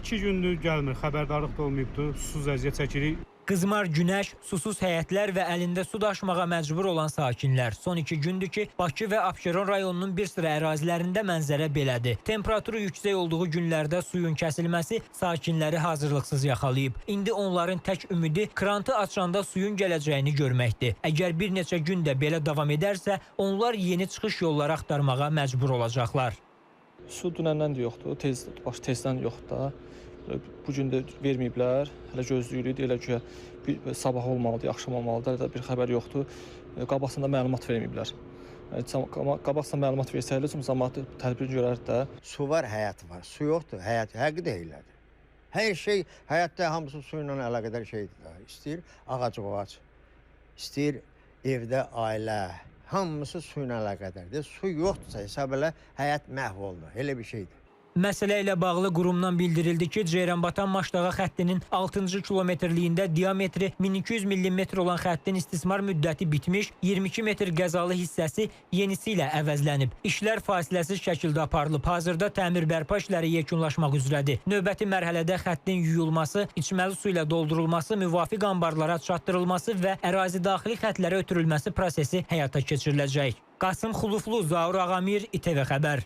2 gündür gəlmir, xəbərdarlıq da olmayıbdı, susuz əziyyət çəkirik. Qızmar günəş, susuz həyətlər və əlində su daşımağa məcbur olan sakinlər. Son 2 gündür ki, Bakı və Abşeron rayonunun bir sıra ərazilərində mənzərə belədir. Temperaturu yüksək olduğu günlərdə suyun kəsilməsi sakinləri hazırlıqsız yaxalayıb. İndi onların tək ümidi krantı açanda suyun gələcəyini görməkdir. Əgər bir neçə gün də belə davam edərsə, onlar yeni çıxış yolları axtarmağa məcbur olacaqlar. Su dünəndən də yoxdur, tezdən yoxdur da. Bu gün də verməyiblər, hələ gözləyirik, elə ki, sabah olmalıdır, axşam olmalıdır, bir xəbər yoxdur. Qabaqsında məlumat verməyiblər. Qabaqsında məlumat versəylər, cəmaət tədbir görərdi də. Su var, həyat var. Su yoxdur, həyat həqiqi deyirlər. Hər şey, həyatda hamısı su ilə əlaqədar şeydir. İstəyir ağac, istəyir evdə ailə, hamısı su ilə əlaqədardır. Su yoxdursa, hesab elə həyat məhv oldu, elə bir şeydir. Məsələ ilə bağlı qurumdan bildirildi ki, Ceyranbatan-Maşdağa xəttinin 6-cı kilometrliyində diametri 1200 mm olan xəttin istismar müddəti bitmiş, 22 metr qəzalı hissəsi yenisi ilə əvəzlənib. İşlər fasiləsiz şəkildə aparılıb. Hazırda təmir bərpa işləri yekunlaşmaq üzrədir. Növbəti mərhələdə xəttin yuyulması, içməli su ilə doldurulması, müvafiq anbarlara çatdırılması və ərazi daxili xətlərə ötürülməsi prosesi həyata keçiriləcək. Qasım Xuluflu, Zaur Ağamir, İTV Xəbər.